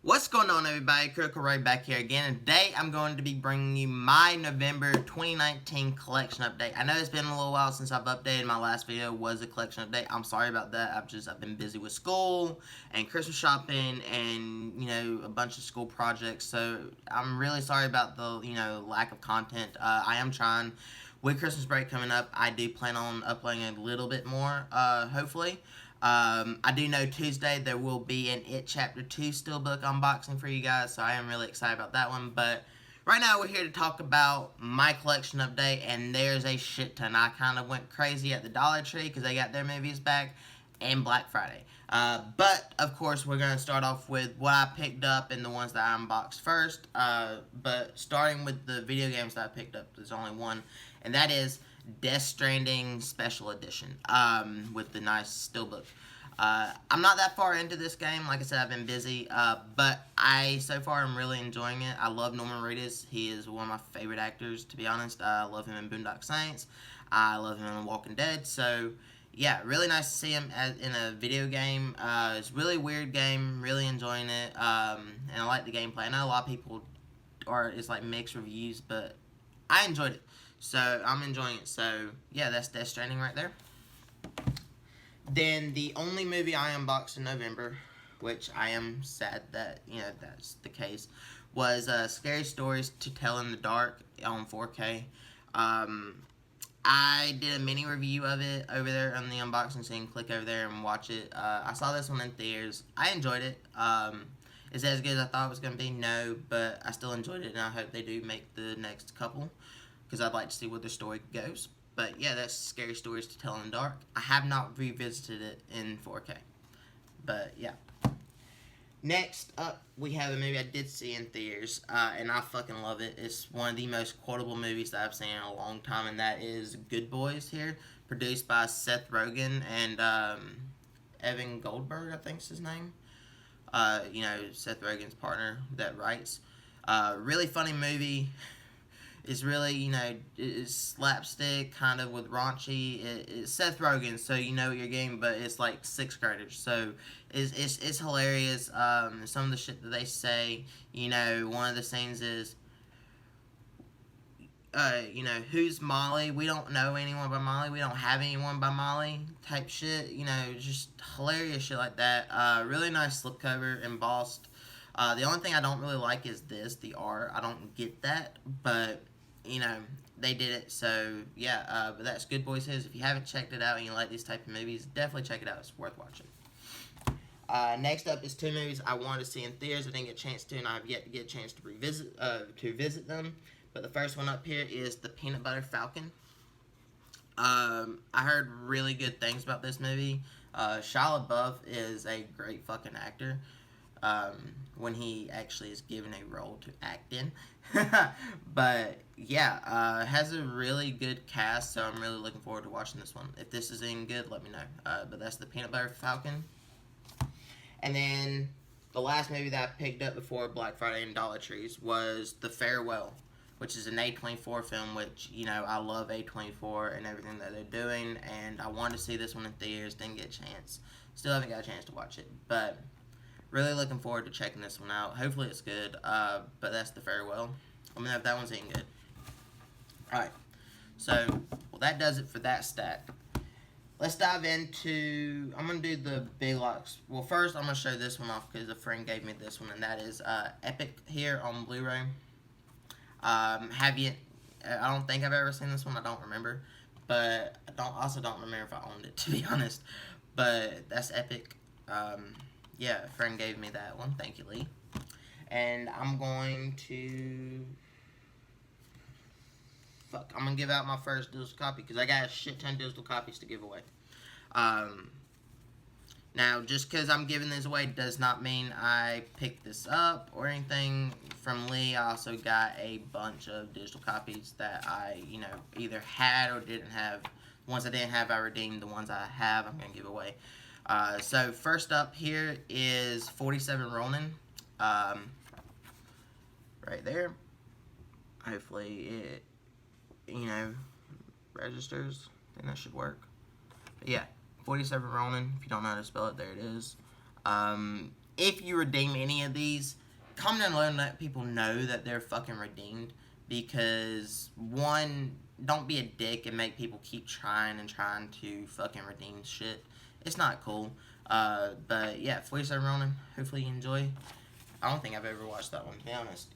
What's going on, everybody? Critical Ray back here again, and today I'm going to be bringing you my November 2019 collection update. I know it's been a little while since I've updated. My last video was a collection update. I'm sorry about that. I've been busy with school and Christmas shopping and, a bunch of school projects, so I'm really sorry about the, lack of content. I am trying. With Christmas break coming up, I do plan on uploading a little bit more, hopefully. I do know Tuesday there will be an It Chapter 2 Steelbook unboxing for you guys, so I am really excited about that one. But right now we're here to talk about my collection update, and there's a shit ton. I kind of went crazy at the Dollar Tree because they got their movies back, and Black Friday. But, of course, we're going to start off with what I picked up and the ones that I unboxed first. But starting with the video games that I picked up, there's only one, and that is Death Stranding Special Edition, with the nice steelbook. I'm not that far into this game. Like I said, I've been busy, but so far, I'm really enjoying it. I love Norman Reedus. He is one of my favorite actors, to be honest. I love him in Boondock Saints. I love him in The Walking Dead. So, yeah, really nice to see him in a video game. It's a really weird game. Really enjoying it, and I like the gameplay. I know a lot of people it's like mixed reviews, but I enjoyed it. So, I'm enjoying it. So, yeah, that's Death Stranding right there. Then, the only movie I unboxed in November, which I am sad that, that's the case, was Scary Stories to Tell in the Dark on 4K. I did a mini review of it over there on the unboxing, so you can click over there and watch it. I saw this one in theaters. I enjoyed it. Is it as good as I thought it was going to be? No, but I still enjoyed it, and I hope they do make the next couple, because I'd like to see where the story goes. But yeah, that's Scary Stories to Tell in the Dark. I have not revisited it in 4K. But yeah. Next up, we have a movie I did see in theaters, and I fucking love it. It's one of the most quotable movies that I've seen in a long time, and that is Good Boys here, produced by Seth Rogen and Evan Goldberg, I think is his name. Seth Rogen's partner that writes. Really funny movie. It's really, it's slapstick, kind of with raunchy. It's Seth Rogen, so you know what you're getting, but it's like sixth graders. So it's hilarious. Some of the shit that they say, one of the scenes is, who's Molly? We don't know anyone by Molly. We don't have anyone by Molly type shit. Just hilarious shit like that. Really nice slipcover, embossed. The only thing I don't really like is the art. I don't get that, but they did it, so yeah, but that's Good Boys His. If you haven't checked it out and you like these type of movies, definitely check it out. It's worth watching. Next up is two movies I wanted to see in theaters. I didn't get a chance to, and I've yet to get a chance to visit them. But the first one up here is The Peanut Butter Falcon. I heard really good things about this movie. Shia LaBeouf is a great fucking actor. When he actually is given a role to act in. But yeah, has a really good cast, so I'm really looking forward to watching this one. If this is any good, let me know. But that's The Peanut Butter Falcon. And then the last movie that I picked up before Black Friday and Dollar Trees was The Farewell, which is an A24 film, which, I love A24 and everything that they're doing, and I wanted to see this one in theaters, didn't get a chance. Still haven't got a chance to watch it, but really looking forward to checking this one out. Hopefully it's good, but that's The Farewell. Let me know if that one's any good. Alright, so, that does it for that stack. Let's dive into, I'm going to do the big locks. Well, first I'm going to show this one off because a friend gave me this one, and that is Epic here on Blu-ray. I don't think I've ever seen this one, I don't remember. But I also don't remember if I owned it, to be honest. But that's Epic. Yeah, a friend gave me that one. Thank you, Lee. And I'm going to give out my first digital copy because I got a shit ton of digital copies to give away. Now, just because I'm giving this away does not mean I picked this up or anything from Lee. I also got a bunch of digital copies that I, either had or didn't have. The ones I didn't have, I redeemed. The ones I have, I'm going to give away. So first up here is 47 Ronin, right there. Hopefully it, registers. I think that should work. But yeah, 47 Ronin. If you don't know how to spell it, there it is. if you redeem any of these, comment down below and let people know that they're fucking redeemed. Because, one, don't be a dick and make people keep trying to fucking redeem shit. It's not cool. But yeah, 47 Ronin, hopefully you enjoy. I don't think I've ever watched that one, to be honest.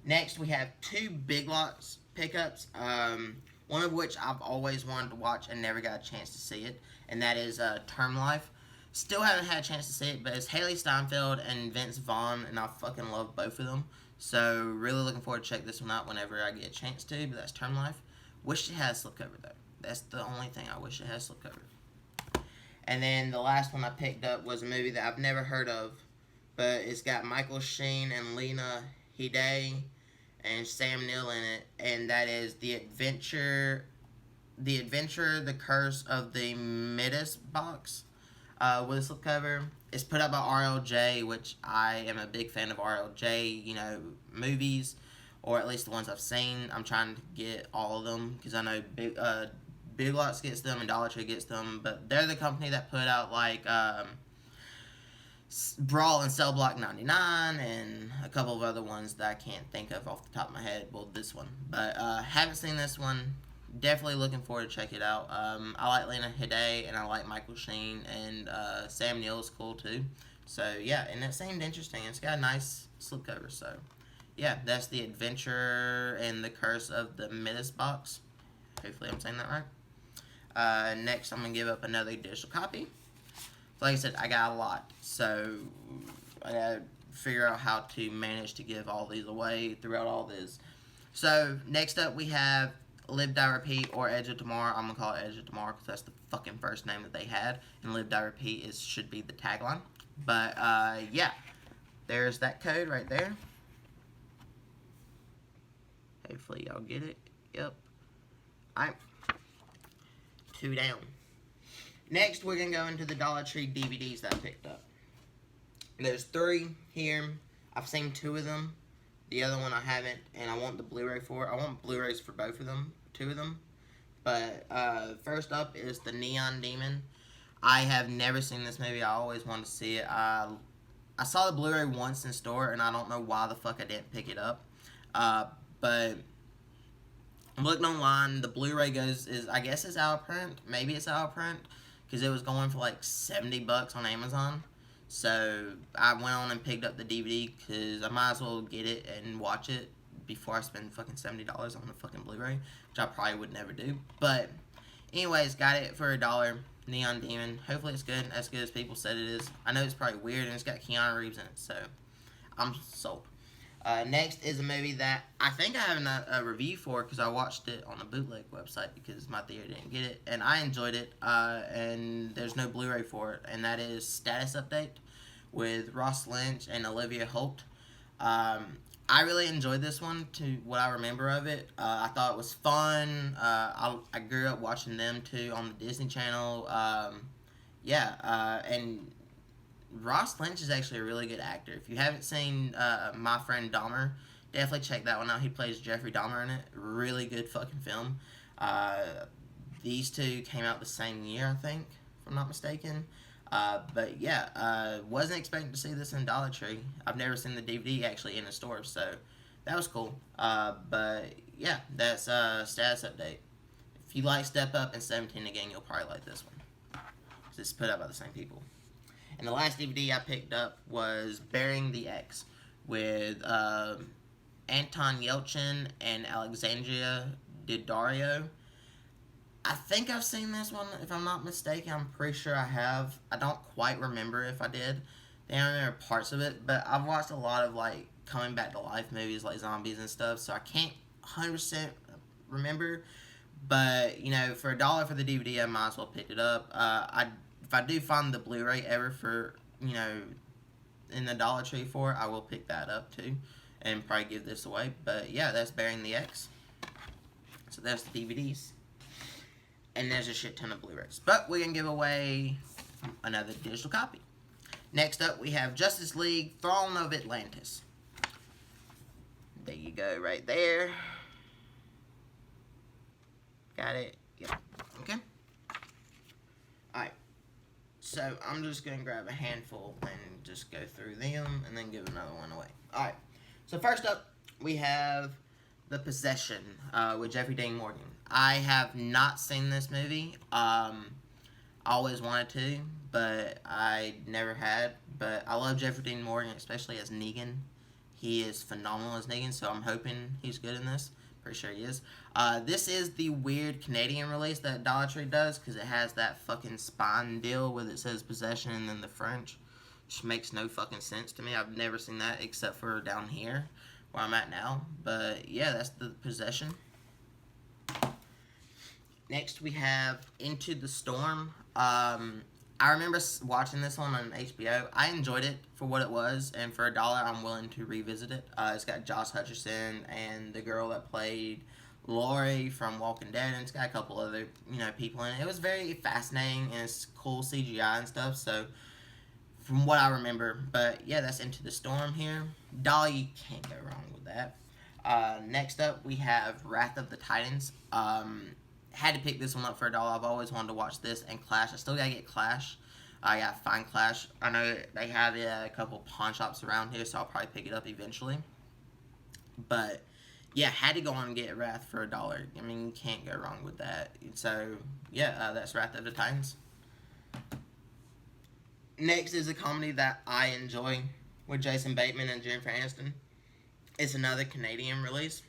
Next, we have 2 Big Lots pickups. One of which I've always wanted to watch and never got a chance to see it. And that is Term Life. Still haven't had a chance to see it, but it's Haley Steinfeld and Vince Vaughn, and I fucking love both of them. So, really looking forward to check this one out whenever I get a chance to, but that's Term Life. Wish it had a slipcover, though. That's the only thing I wish it had a slipcover. And then the last one I picked up was a movie that I've never heard of, but it's got Michael Sheen and Lena Headey and Sam Neill in it, and that is The Adventure, The Curse of the Midas Box, with a slipcover. It's put up by RLJ, which I am a big fan of RLJ, you know, movies, or at least the ones I've seen. I'm trying to get all of them, because I know Big Lots gets them and Dollar Tree gets them, but they're the company that put out, like, Brawl and Cell Block 99 and a couple of other ones that I can't think of off the top of my head. Well, this one. But haven't seen this one. Definitely looking forward to check it out. I like Lena Headey and I like Michael Sheen, and Sam Neill is cool too. So yeah, and it seemed interesting. It's got a nice slipcover. So yeah, that's The Adventure and the Curse of the Midas Box. Hopefully I'm saying that right. Next, I'm going to give up another digital copy. Like I said, I got a lot, so I gotta figure out how to manage to give all these away throughout all this. So, next up we have Live, Die, Repeat, or Edge of Tomorrow. I'm gonna call it Edge of Tomorrow because that's the fucking first name that they had, and Live, Die, Repeat should be the tagline. But, yeah, there's that code right there. Hopefully y'all get it. Yep. Alright. 2 down. Next, we're going to go into the Dollar Tree DVDs that I picked up. There's 3 here. I've seen 2 of them. The other one I haven't, and I want the Blu-ray for it. I want Blu-rays for both of them, 2 of them. But first up is the Neon Demon. I have never seen this movie. I always wanted to see it. I saw the Blu-ray once in store, and I don't know why the fuck I didn't pick it up. But I'm looking online. The Blu-ray I guess it's out of print. Maybe it's out of print. Because it was going for like $70 on Amazon. So I went on and picked up the DVD because I might as well get it and watch it before I spend fucking $70 on the fucking Blu-ray, which I probably would never do. But anyways, got it for $1. Neon Demon. Hopefully it's good, as good as people said it is. I know it's probably weird, and it's got Keanu Reeves in it, so I'm sold. Next is a movie that I think I have a review for because I watched it on the bootleg website because my theater didn't get it, and I enjoyed it, and there's no Blu-ray for it, and that is Status Update with Ross Lynch and Olivia Holt. I really enjoyed this one to what I remember of it. I thought it was fun. I grew up watching them too on the Disney Channel. And Ross Lynch is actually a really good actor. If you haven't seen My Friend Dahmer, definitely check that one out. He plays Jeffrey Dahmer in it. Really good fucking film. These 2 came out the same year, I think, if I'm not mistaken. But yeah, wasn't expecting to see this in Dollar Tree. I've never seen the DVD actually in a store, so that was cool. But yeah, that's Status Update. If you like Step Up and 17 Again, you'll probably like this one. Because it's put out by the same people. And the last DVD I picked up was Burying the X with Anton Yelchin and Alexandria Daddario. I think I've seen this one, if I'm not mistaken. I'm pretty sure I have. I don't quite remember if I did. I don't remember parts of it, but I've watched a lot of, like, coming back to life movies, like zombies and stuff, so I can't 100% remember. But, you know, for $1 for the DVD, I might as well pick it up. If I do find the Blu-ray ever for, you know, in the Dollar Tree for it, I will pick that up too and probably give this away. But yeah, that's Burying the X. So there's the DVDs. And there's a shit ton of Blu-rays. But we can give away another digital copy. Next up, we have Justice League Throne of Atlantis. There you go, right there. Got it? Yep. Okay. Alright. So I'm just gonna grab a handful and just go through them and then give another one away. Alright, so first up we have The Possession with Jeffrey Dean Morgan. I have not seen this movie. I always wanted to, but I never had. But I love Jeffrey Dean Morgan, especially as Negan. He is phenomenal as Negan, so I'm hoping he's good in this. Pretty sure he is. This is the weird Canadian release that Dollar Tree does, because it has that fucking spine deal with it says Possession and then the French, which makes no fucking sense to me. I've never seen that except for down here where I'm at now. But yeah, that's The Possession. Next we have Into the Storm. I remember watching this one on HBO. I enjoyed it for what it was, and for $1, I'm willing to revisit it. It's got Josh Hutcherson and the girl that played Lori from Walking Dead, and it's got a couple other, people in it. It was very fascinating, and it's cool CGI and stuff, so from what I remember. But yeah, that's Into the Storm here. $1, you can't go wrong with that. Next up, we have Wrath of the Titans. Had to pick this one up for $1. I've always wanted to watch this and Clash. I still gotta get Clash. I gotta find Clash. I know they have it at a couple pawn shops around here, so I'll probably pick it up eventually. But yeah, had to go on and get Wrath for $1. I mean, you can't go wrong with that. So yeah, that's Wrath of the Titans. Next is a comedy that I enjoy with Jason Bateman and Jennifer Aniston. It's another Canadian release.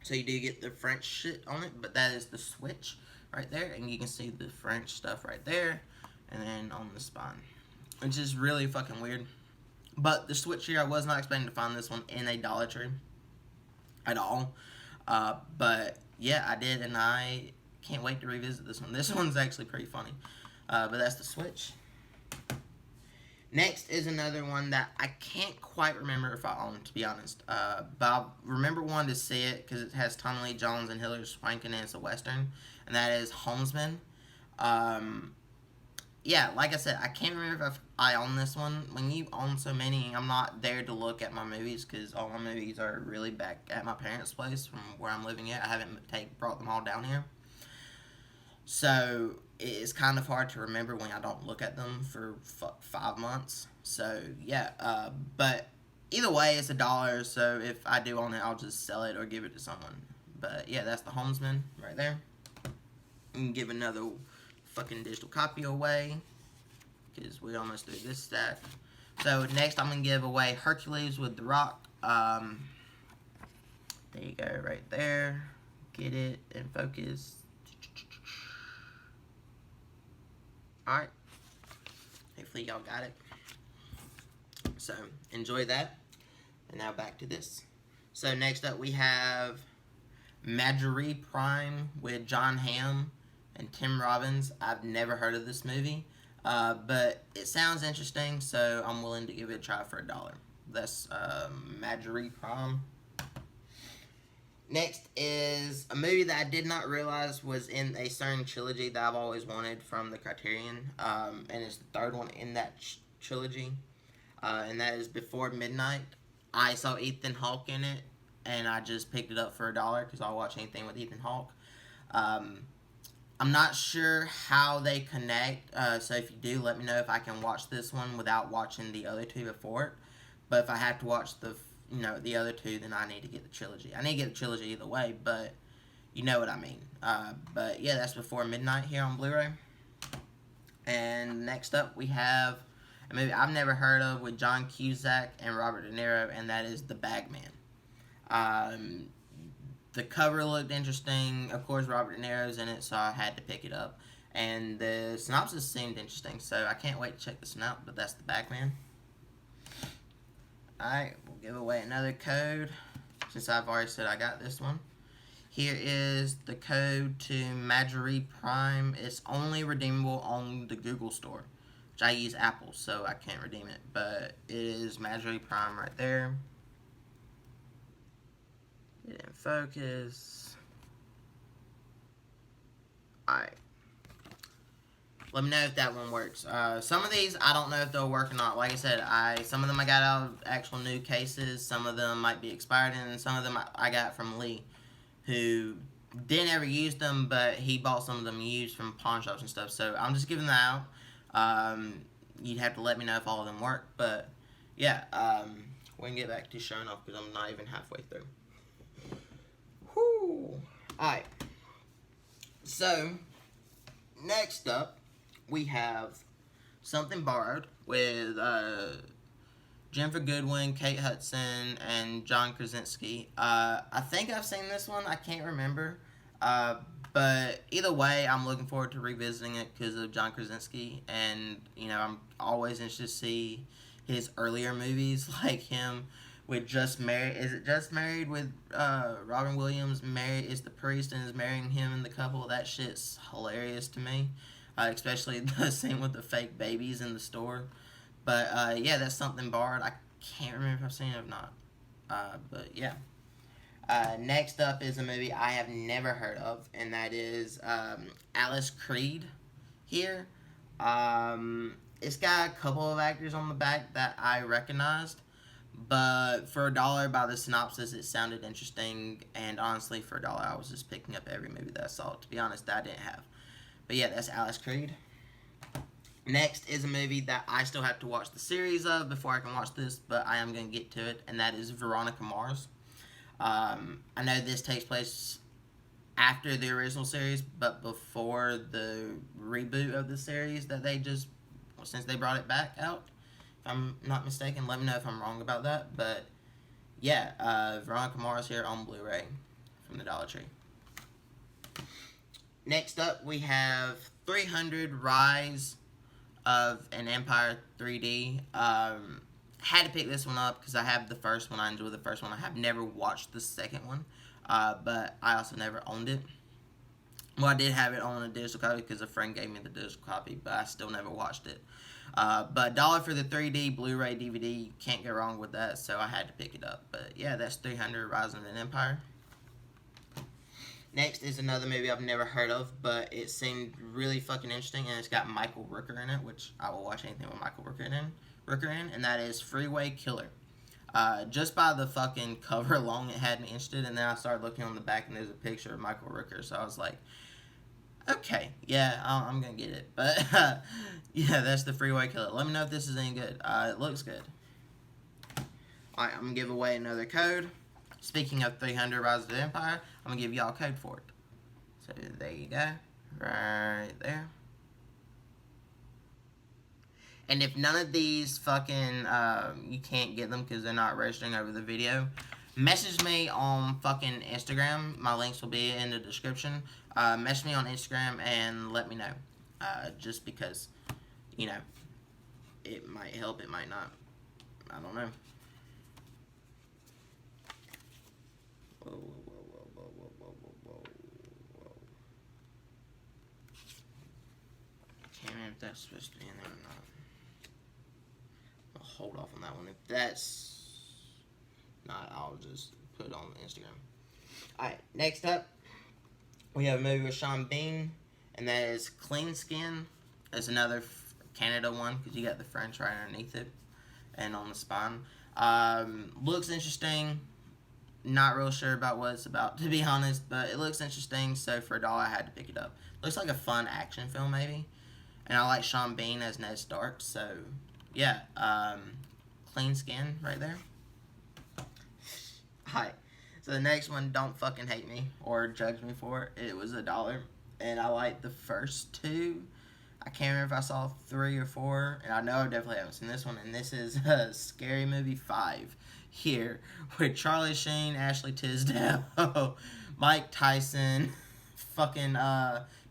So you do get the French shit on it, but that is the switch right there, and you can see the French stuff right there, and then on the spine, which is really fucking weird. But the switch here, I was not expecting to find this one in a Dollar Tree at all. But yeah, I did, and I can't wait to revisit this one. This one's actually pretty funny. But that's the switch. Next is another one that I can't quite remember if I own, to be honest. But I remember wanting to see it because it has Tommy Lee Jones and Hilary Swank, and it's a Western. And that is Homesman. Yeah, like I said, I can't remember if I own this one. When you own so many, I'm not there to look at my movies because all my movies are really back at my parents' place from where I'm living at. I haven't brought them all down here. So it's kind of hard to remember when I don't look at them for 5 months. So yeah, but either way, it's $1. So if I do own it, I'll just sell it or give it to someone. But yeah, that's the Homesman right there. You can give another fucking digital copy away because we almost through this stack. So next, I'm gonna give away Hercules with The Rock. There you go, right there. Get it in focus. Alright, hopefully y'all got it. So, enjoy that. And now back to this. So, next up we have Marjorie Prime with John Hamm and Tim Robbins. I've never heard of this movie, but it sounds interesting, so I'm willing to give it a try for $1. That's Marjorie Prime. Next is a movie that I did not realize was in a certain trilogy that I've always wanted from the Criterion, and it's the third one in that trilogy, and that is Before Midnight. I saw Ethan Hawke in it, and I just picked it up for $1 because I'll watch anything with Ethan Hawke. I'm not sure how they connect, so if you do, let me know if I can watch this one without watching the other two before it. But if I have to watch the other two, then I need to get the trilogy. I need to get the trilogy either way, but you know what I mean. But yeah, that's Before Midnight here on Blu-ray. And next up, we have a movie I've never heard of with John Cusack and Robert De Niro, and that is The Bagman. The cover looked interesting. Of course, Robert De Niro's in it, so I had to pick it up. And the synopsis seemed interesting, so I can't wait to check this one out, but that's The Bagman. Alright, we'll give away another code, since I've already said I got this one. Here is the code to Marjorie Prime. It's only redeemable on the Google store, which I use Apple, so I can't redeem it. But it is Marjorie Prime right there. Get in focus. Alright. Let me know if that one works. Some of these, I don't know if they'll work or not. Like I said, some of them I got out of actual new cases. Some of them might be expired, and some of them I got from Lee, who didn't ever use them, but he bought some of them used from pawn shops and stuff. So I'm just giving that You'd have to let me know if all of them work, but yeah, we can get back to showing off because I'm not even halfway through. Whew. Alright. So, next up, we have Something Borrowed with Jennifer Goodwin, Kate Hudson, and John Krasinski. I think I've seen this one. I can't remember. But either way, I'm looking forward to revisiting it because of John Krasinski. And, you know, I'm always interested to see his earlier movies, like him with Just Married. Is it Just Married with Robin Williams? Married is the priest and is marrying him in the couple. That shit's hilarious to me. Especially the scene with the fake babies in the store. But, yeah, that's Something Borrowed. I can't remember if I've seen it or not. But, yeah. Next up is a movie I have never heard of, and that is Alice Creed here. It's got a couple of actors on the back that I recognized, but for $1 by the synopsis, it sounded interesting, and honestly, for $1, I was just picking up every movie that I saw. To be honest, that I didn't have. But yeah, that's Alice Creed. Next is a movie that I still have to watch the series of before I can watch this, but I am going to get to it, and that is Veronica Mars. I know this takes place after the original series, but before the reboot of the series that they just, since they brought it back out, if I'm not mistaken. Let me know if I'm wrong about that, but yeah, Veronica Mars here on Blu-ray from the Dollar Tree. Next up, we have 300 Rise of an Empire 3D. Had to pick this one up because I have the first one. I enjoyed the first one. I have never watched the second one, but I also never owned it. Well, I did have it on a digital copy because a friend gave me the digital copy, but I still never watched it. But $1 for the 3D Blu-ray DVD, can't go wrong with that, so I had to pick it up. But yeah, that's 300 Rise of an Empire. Next is another movie I've never heard of, but it seemed really fucking interesting, and it's got Michael Rooker in it, which I will watch anything with Michael Rooker in, and that is Freeway Killer. Just by the fucking cover alone, it had me interested, and then I started looking on the back, and there's a picture of Michael Rooker, so I was like, okay, yeah, I'm gonna get it. But, yeah, that's the Freeway Killer. Let me know if this is any good. It looks good. Alright, I'm gonna give away another code. Speaking of 300 Rise of the Empire, I'm gonna give y'all a code for it. So, there you go. Right there. And if none of these fucking, you can't get them because they're not registering over the video, message me on fucking Instagram. My links will be in the description. Message me on Instagram and let me know. Just because, you know, it might help, it might not. I don't know. Whoa, whoa, whoa, whoa, whoa, whoa, whoa, whoa. I can't remember if that's supposed to be in there or not. I'll hold off on that one. If that's not, I'll just put it on Instagram. Alright, next up, we have a movie with Sean Bean, and that is Clean Skin. There's another Canada one, because you got the French right underneath it, and on the spine. Looks interesting. Not real sure about what it's about, to be honest, but it looks interesting, so for $1, I had to pick it up. Looks like a fun action film, maybe. And I like Sean Bean as Ned Stark, so yeah, Clean Skin right there. Hi. So the next one, don't fucking hate me or judge me for it. It was $1, and I liked the first two. I can't remember if I saw 3 or 4, and I know I definitely haven't seen this one, and this is Scary Movie 5 here with Charlie Sheen, Ashley Tisdale, Mike Tyson, fucking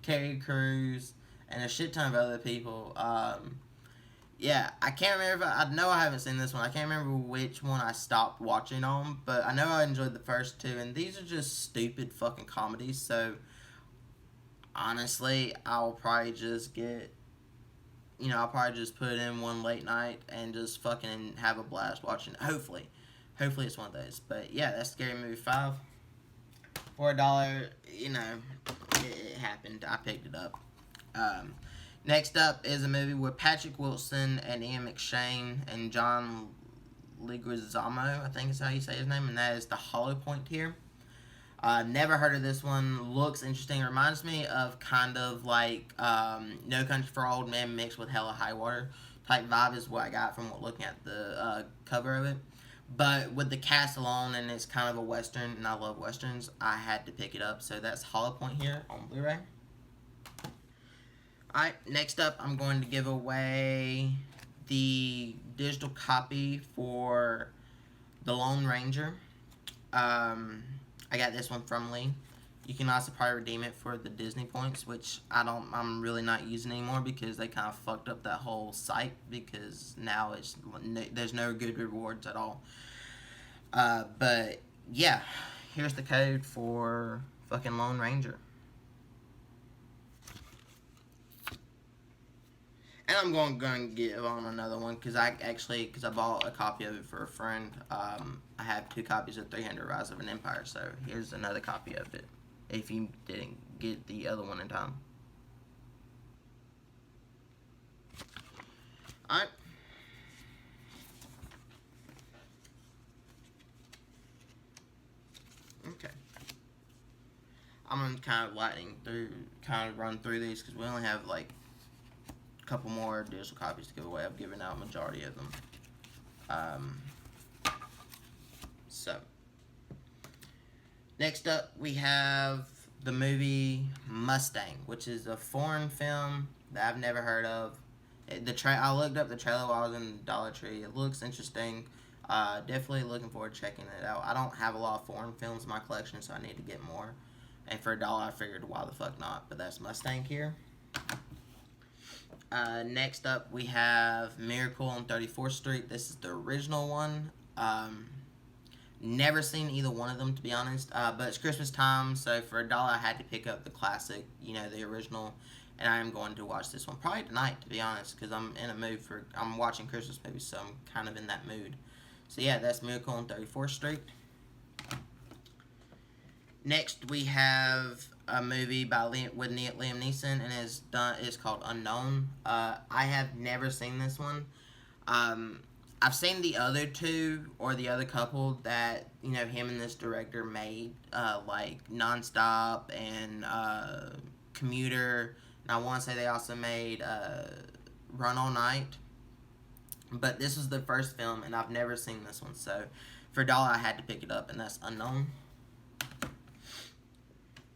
Terry Crews, and a shit ton of other people. Yeah, I can't remember. I know I haven't seen this one. I can't remember which one I stopped watching on, but I know I enjoyed the first two, and these are just stupid fucking comedies, so honestly, I'll probably just get, you know, I'll probably just put in one late night and just fucking have a blast watching it. Hopefully it's one of those. But yeah, that's Scary Movie 5. For $1, you know, it happened. I picked it up. Next up is a movie with Patrick Wilson and Ian McShane and John Leguizamo, I think is how you say his name, and that is The Hollow Point here. Never heard of this one. Looks interesting. Reminds me of kind of like No Country for Old Men mixed with Hella High Water type vibe is what I got from looking at the cover of it. But with the cast alone, and it's kind of a western, and I love westerns, I had to pick it up. So that's Hollow Point here on Blu-ray. Alright, next up, I'm going to give away the digital copy for The Lone Ranger. I got this one from Lee. You can also probably redeem it for the Disney points, which I'm really not using anymore because they kind of fucked up that whole site because now there's no good rewards at all. But yeah, here's the code for fucking Lone Ranger. And I'm going to give on another one because I bought a copy of it for a friend. I have 2 copies of 300 Rise of an Empire, so here's another copy of it if you didn't get the other one in time. Alright. Okay. I'm going to kind of run through these because we only have like a couple more digital copies to give away. I've given out a majority of them. So, next up we have the movie Mustang, which is a foreign film that I've never heard of. I looked up the trailer while I was in Dollar Tree. It looks interesting. Definitely looking forward to checking it out. I don't have a lot of foreign films in my collection, so I need to get more. And for $1, I figured, why the fuck not? But that's Mustang here. Next up, we have Miracle on 34th Street. This is the original one. Never seen either one of them, to be honest. But it's Christmas time, so for $1, I had to pick up the classic, the original. And I am going to watch this one probably tonight, to be honest, because I'm in a mood I'm watching Christmas movies, so I'm kind of in that mood. So yeah, that's Miracle on 34th Street. Next, we have a movie with Liam Neeson, and it's called Unknown. I have never seen this one. I've seen the other 2 or the other couple that him and this director made, like Nonstop and Commuter, and I want to say they also made Run All Night. But this was the first film, and I've never seen this one, so for $1 I had to pick it up, and that's Unknown.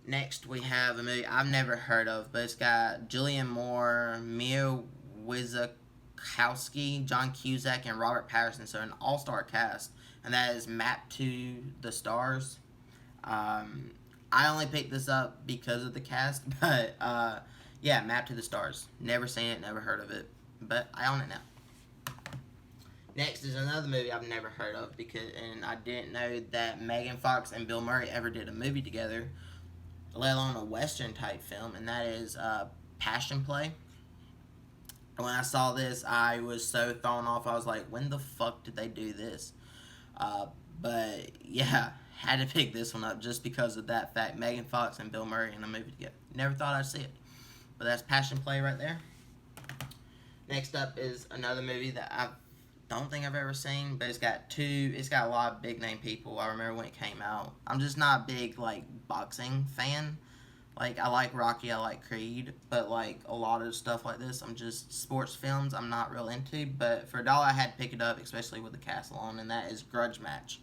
Next, we have a movie I've never heard of, but it's got Julianne Moore, Mia Wasikowska, John Cusack, and Robert Pattinson, so an all-star cast, and that is Map to the Stars. I only picked this up because of the cast, but yeah, Map to the Stars. Never seen it, never heard of it, but I own it now. Next is another movie I've never heard of, and I didn't know that Megan Fox and Bill Murray ever did a movie together, let alone a western type film, and that is Passion Play. When I saw this, I was so thrown off. I was like, when the fuck did they do this? But yeah, had to pick this one up just because of that fact. Megan Fox and Bill Murray in a movie together. Never thought I'd see it, but that's Passion Play right there. Next up is another movie that I don't think I've ever seen, but it's got a lot of big name people. I remember when it came out. I'm just not a big boxing fan. I like Rocky, I like Creed, but a lot of stuff like this, I'm just sports films I'm not real into. But for $1 I had to pick it up, especially with the cast alone, and that is Grudge Match,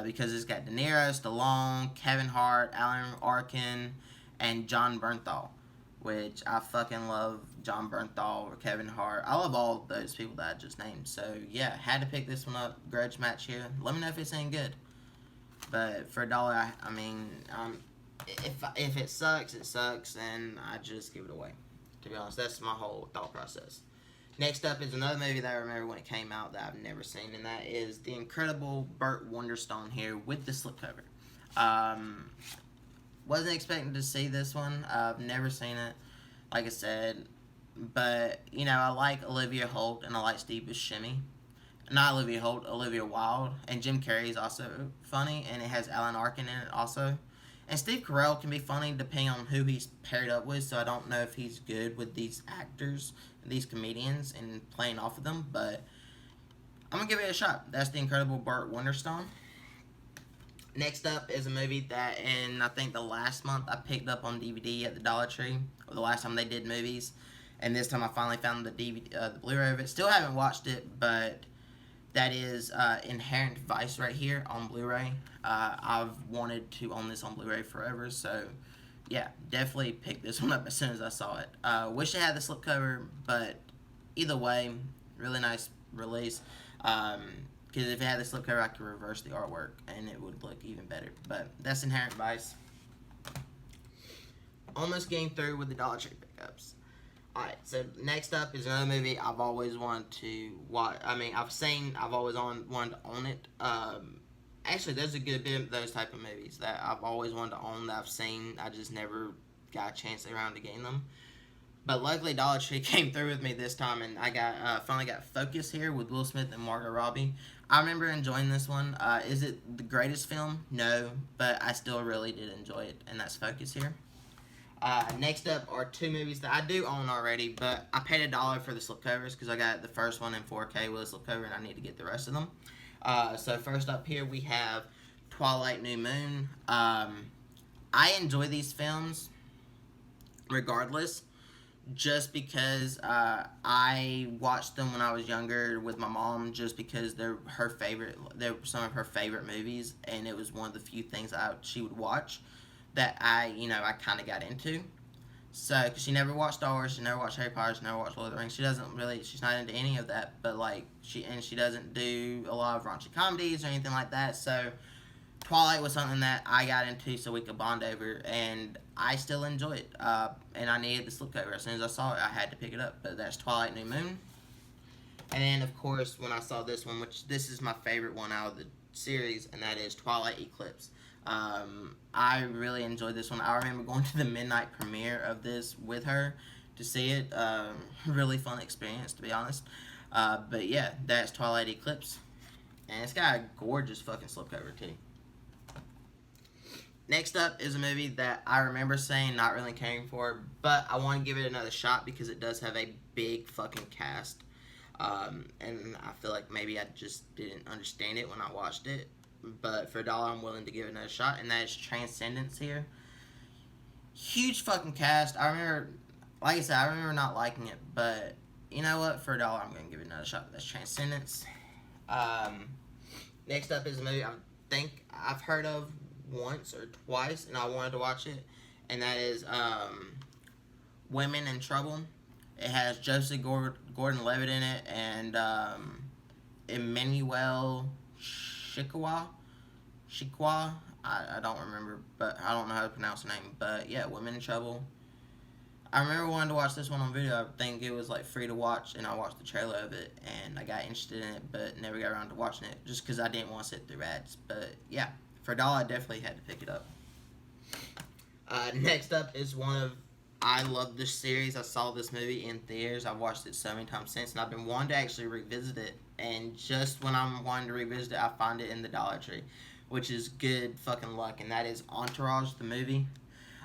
because it's got De Niro, Stallone, Kevin Hart, Alan Arkin, and John Bernthal, which I fucking love. John Bernthal or Kevin Hart. I love all those people that I just named. So yeah, had to pick this one up. Grudge Match here. Let me know if it's any good. But for $1, if it sucks, it sucks, and I just give it away. To be honest, that's my whole thought process. Next up is another movie that I remember when it came out that I've never seen, and that is The Incredible Burt Wonderstone here with the slipcover. Wasn't expecting to see this one. I've never seen it, like I said. But, I like Olivia Holt and I like Steve Buscemi. Not Olivia Holt, Olivia Wilde. And Jim Carrey is also funny, and it has Alan Arkin in it also. And Steve Carell can be funny depending on who he's paired up with, so I don't know if he's good with these actors, these comedians, and playing off of them, but I'm going to give it a shot. That's The Incredible Burt Wonderstone. Next up is a movie that in I think the last month I picked up on DVD at the Dollar Tree, or the last time they did movies, and this time I finally found the DVD, the Blu-ray of it. Still haven't watched it, but that is Inherent Vice right here on Blu-ray. I've wanted to own this on Blu-ray forever, so yeah, definitely picked this one up as soon as I saw it. Wish it had the slipcover, but either way, really nice release. Because if it had the slipcover, I could reverse the artwork and it would look even better. But that's Inherent Vice. Almost getting through with the Dollar Tree pickups. Alright, so next up is another movie I've always wanted to watch. I mean, I've always wanted to own it. Actually, there's a good bit of those type of movies that I've always wanted to own that I've seen. I just never got a chance around to getting them. But luckily, Dollar Tree came through with me this time, and I finally got Focus here with Will Smith and Margot Robbie. I remember enjoying this one. Is it the greatest film? No, but I still really did enjoy it, and that's Focus here. Next up are two movies that I do own already, but I paid $1 for the slipcovers because I got the first one in 4K with a slipcover, and I need to get the rest of them. So first up here we have Twilight New Moon. I enjoy these films regardless, just because I watched them when I was younger with my mom, just because they're some of her favorite movies, and it was one of the few things she would watch that I kind of got into. So, because she never watched Star Wars, she never watched Harry Potter, she never watched Lord of the Rings. She's not into any of that, but like, she doesn't do a lot of raunchy comedies or anything like that. So, Twilight was something that I got into so we could bond over, and I still enjoy it. And I needed the slipcover. As soon as I saw it, I had to pick it up. But that's Twilight New Moon. And then, of course, when I saw this one, which this is my favorite one out of the series, and that is Twilight Eclipse. I really enjoyed this one. I remember going to the midnight premiere of this with her to see it. Really fun experience, to be honest. But yeah, that's Twilight Eclipse. And it's got a gorgeous fucking slipcover, too. Next up is a movie that I remember saying not really caring for, but I want to give it another shot because it does have a big fucking cast. And I feel like maybe I just didn't understand it when I watched it. But for $1, I'm willing to give it another shot, and that is Transcendence here. Huge fucking cast. I remember, like I said, I remember not liking it, but you know what? For $1, I'm going to give it another shot. That's Transcendence. Next up is a movie I think I've heard of once or twice, and I wanted to watch it, and that is Women in Trouble. It has Joseph Gordon-Levitt in it, and Emmanuel Shikwa. I don't remember, but I don't know how to pronounce the name. But yeah, Women in Trouble. I remember wanting to watch this one on video. I think it was like free to watch, and I watched the trailer of it, and I got interested in it, but never got around to watching it just because I didn't want to sit through ads. But yeah, for $1, I definitely had to pick it up. Next up is I love this series. I saw this movie in theaters. I've watched it so many times since, and I've been wanting to actually revisit it. And just when I'm wanting to revisit it, I find it in the Dollar Tree, which is good fucking luck. And that is Entourage, the movie.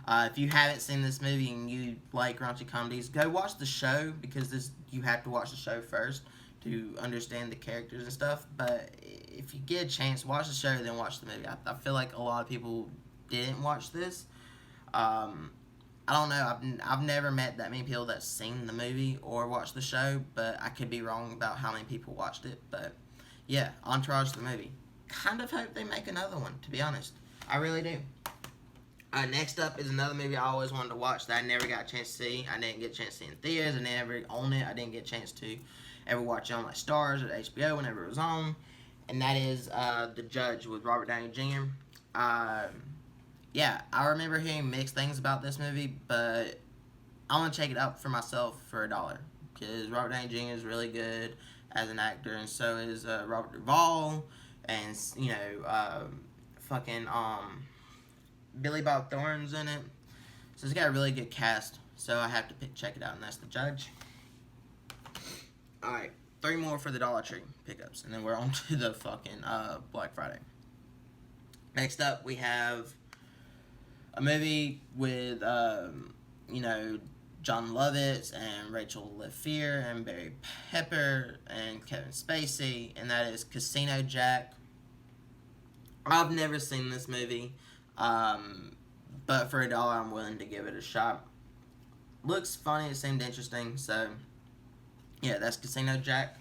If you haven't seen this movie and you like raunchy comedies, go watch the show, because you have to watch the show first to understand the characters and stuff. But if you get a chance, watch the show, then watch the movie. I feel like a lot of people didn't watch this. I don't know. I've never met that many people that's seen the movie or watched the show, but I could be wrong about how many people watched it. But yeah, Entourage, the movie. Kind of hope they make another one, to be honest. I really do. Next up is another movie I always wanted to watch that I never got a chance to see. I didn't get a chance to see it in theaters. I never owned it. I didn't get a chance to ever watch it on like Stars or HBO whenever it was on. And that is The Judge with Robert Downey Jr. Yeah, I remember hearing mixed things about this movie, but I want to check it out for myself for $1. Because Robert Downey Jr. is really good as an actor, and so is Robert Duvall, and Billy Bob Thornton's in it. So it's got a really good cast, so I have to check it out, and that's The Judge. Alright, 3 more for the Dollar Tree pickups, and then we're on to the fucking Black Friday. Next up, we have a movie with, John Lovitz and Rachel Lefevre and Barry Pepper and Kevin Spacey, and that is Casino Jack. I've never seen this movie, but for $1, I'm willing to give it a shot. Looks funny. It seemed interesting. So, yeah, that's Casino Jack.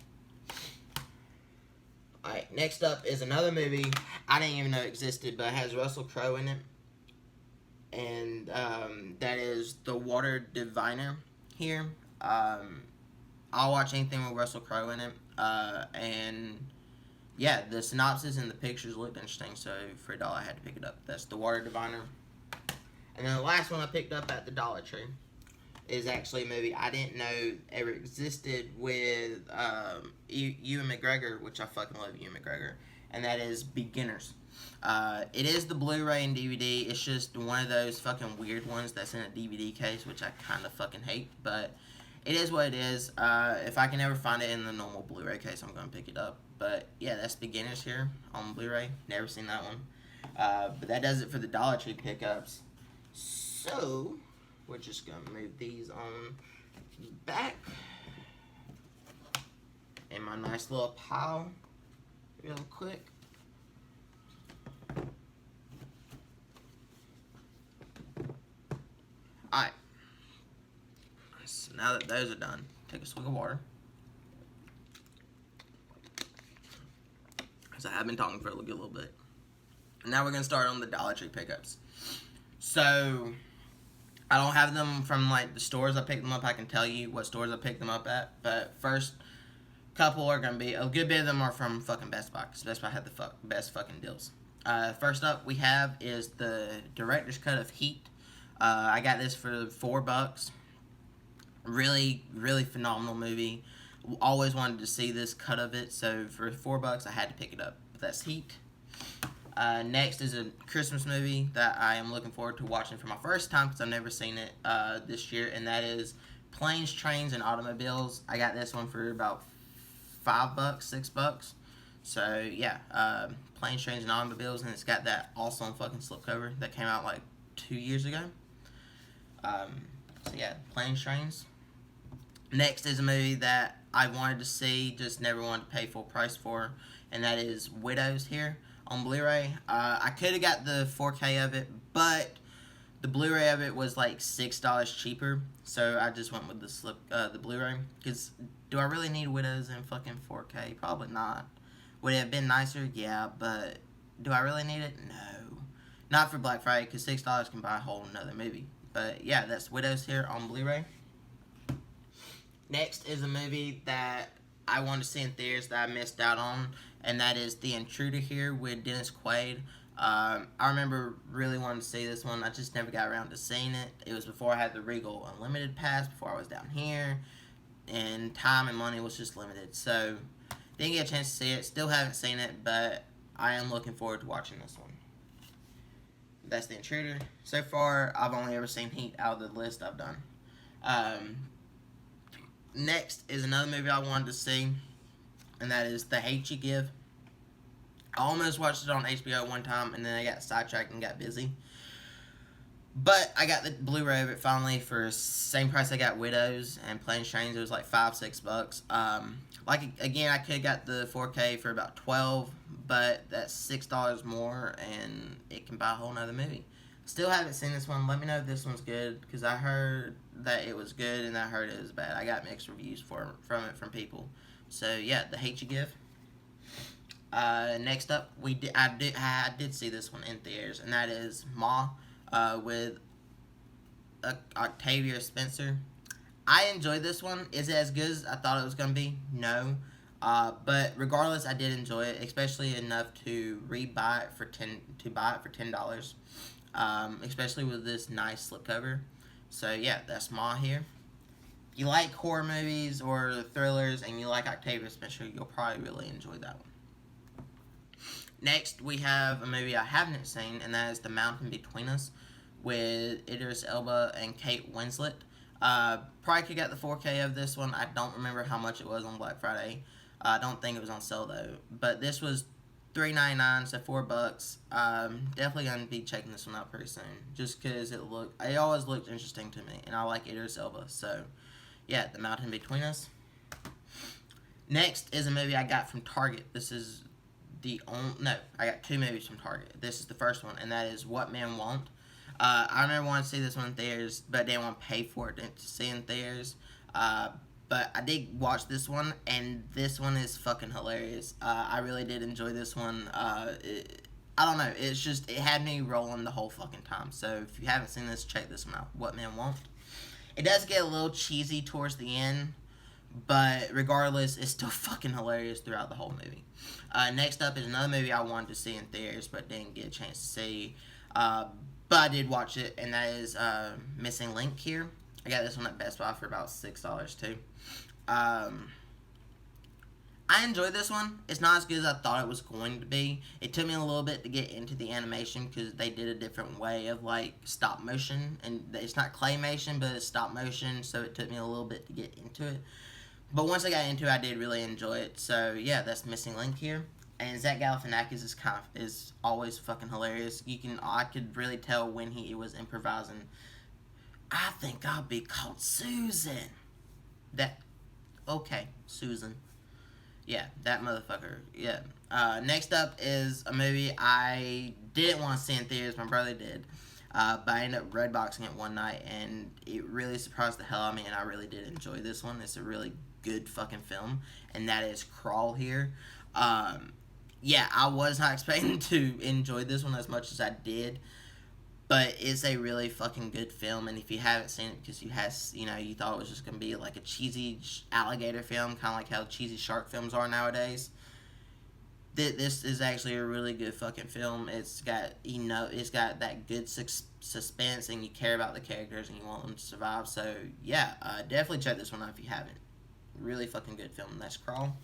Alright, next up is another movie I didn't even know existed, but it has Russell Crowe in it. And that is The Water Diviner here. I'll watch anything with Russell Crowe in it. And yeah, the synopsis and the pictures looked interesting, so for $1 I had to pick it up. That's The Water Diviner. And then the last one I picked up at the Dollar Tree is actually a movie I didn't know ever existed with Ewan McGregor, which I fucking love Ewan McGregor, and that is Beginners. It is the Blu-ray and DVD. It's just one of those fucking weird ones that's in a DVD case, which I kind of fucking hate, but it is what it is. If I can ever find it in the normal Blu-ray case, I'm going to pick it up. But yeah, that's Beginners here on Blu-ray. Never seen that one. But that does it for the Dollar Tree pickups. So, we're just going to move these on back in my nice little pile real quick. Alright. So now that those are done, take a swig of water. Because I have been talking for a good little bit. Now we're going to start on the Dollar Tree pickups. So, I don't have them from like the stores I picked them up. I can tell you what stores I picked them up at. But first couple are going to be, a good bit of them are from fucking Best Buy. Because Best Buy had the best fucking deals. First up we have is the director's cut of Heat. I got this for $4. Really, really phenomenal movie. Always wanted to see this cut of it, so for $4 I had to pick it up. That's Heat. Next is a Christmas movie that I am looking forward to watching for my first time because I've never seen it this year, and that is Planes, Trains, and Automobiles. I got this one for about $5, $6. So yeah, Planes, Trains, and Automobiles, and it's got that awesome fucking slipcover that came out like 2 years ago. So yeah, Planes, Trains. Next is a movie that I wanted to see, just never wanted to pay full price for, and that is Widows here on Blu-ray. I could have got the 4K of it, but the Blu-ray of it was like $6 cheaper, so I just went with the Blu-ray. Because do I really need Widows in fucking 4K? Probably not. Would it have been nicer? Yeah, but do I really need it? No. Not for Black Friday, because $6 can buy a whole another movie. But yeah, that's Widows here on Blu-ray. Next is a movie that I wanted to see in theaters that I missed out on, and that is The Intruder here with Dennis Quaid. I remember really wanting to see this one. I just never got around to seeing it. It was before I had the Regal Unlimited pass, before I was down here, and time and money was just limited. So, didn't get a chance to see it. Still haven't seen it, but I am looking forward to watching this one. That's The Intruder. So far, I've only ever seen Heat out of the list I've done. Next is another movie I wanted to see, and that is The Hate You Give. I almost watched it on HBO one time, and then I got sidetracked and got busy. But I got the Blu-ray of it finally for the same price I got Widows and Planes, Trains. It was like $5, $6. Like, again, I could have got the 4K for about $12, but that's $6 more, and it can buy a whole nother movie. Still haven't seen this one. Let me know if this one's good, because I heard that it was good, and I heard it was bad. I got mixed reviews from it from people. So, yeah, The Hate You Give. Next up, I did see this one in theaters, and that is Ma with Octavia Spencer. I enjoyed this one. Is it as good as I thought it was going to be? No. But regardless, I did enjoy it, especially enough to buy it for $10. Especially with this nice slipcover. So yeah, that's Ma here. If you like horror movies or thrillers and you like Octavia Spencer, you'll probably really enjoy that one. Next, we have a movie I haven't seen, and that is The Mountain Between Us with Idris Elba and Kate Winslet. Probably could get the 4K of this one. I don't remember how much it was on Black Friday. I don't think it was on sale though. But this was $3.99, so $4. Definitely gonna be checking this one out pretty soon, just because it always looked interesting to me, and I like Idris Elba. So, yeah, The Mountain Between Us. Next is a movie I got from Target. This is the only, no, I got 2 movies from Target. This is the first one, and that is What Men Want. I remember wanting to see this one in theaters, but didn't want to pay for it to see in theaters. But I did watch this one, and this one is fucking hilarious. I really did enjoy this one. I don't know. It's just, it had me rolling the whole fucking time. So if you haven't seen this, check this one out. What Men Want. It does get a little cheesy towards the end, but regardless, it's still fucking hilarious throughout the whole movie. Next up is another movie I wanted to see in theaters, but didn't get a chance to see. But I did watch it, and that is Missing Link here. I got this one at Best Buy for about $6 too. I enjoyed this one. It's not as good as I thought it was going to be. It took me a little bit to get into the animation because they did a different way of like stop motion, and it's not claymation, but it's stop motion. So it took me a little bit to get into it. But once I got into it, I did really enjoy it. So yeah, that's Missing Link here. And Zach Galifianakis is always fucking hilarious. I could really tell when he was improvising. I think I'll be called Susan. Susan. Yeah, that motherfucker. Yeah. Next up is a movie I didn't want to see in theaters. My brother did. But I ended up redboxing it one night, and it really surprised the hell out of me, and I really did enjoy this one. It's a really good fucking film, and that is Crawl here. Yeah, I was not expecting to enjoy this one as much as I did, but it's a really fucking good film, and if you haven't seen it because you thought it was just going to be like a cheesy alligator film, kind of like how cheesy shark films are nowadays, this is actually a really good fucking film. It's got, it's got that good suspense, and you care about the characters, and you want them to survive, so yeah, definitely check this one out if you haven't. Really fucking good film, and that's Crawl.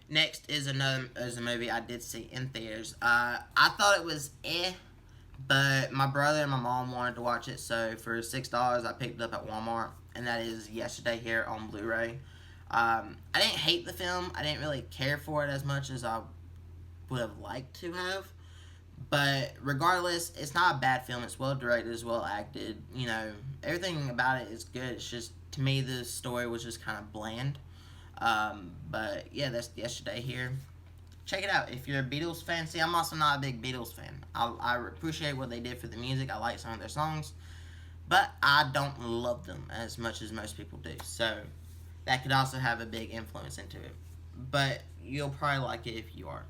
Next is a movie I did see in theaters. I thought it was but my brother and my mom wanted to watch it, so for $6 I picked it up at Walmart, and that is Yesterday here on Blu-ray. I didn't hate the film. I didn't really care for it as much as I would have liked to have, but regardless, it's not a bad film. It's well directed, it's well acted. Everything about it is good. It's just, to me, the story was just kind of bland. But yeah, that's Yesterday here. Check it out if you're a Beatles fan. See, I'm also not a big Beatles fan. I appreciate what they did for the music. I like some of their songs, but I don't love them as much as most people do. So that could also have a big influence into it. But you'll probably like it if you are.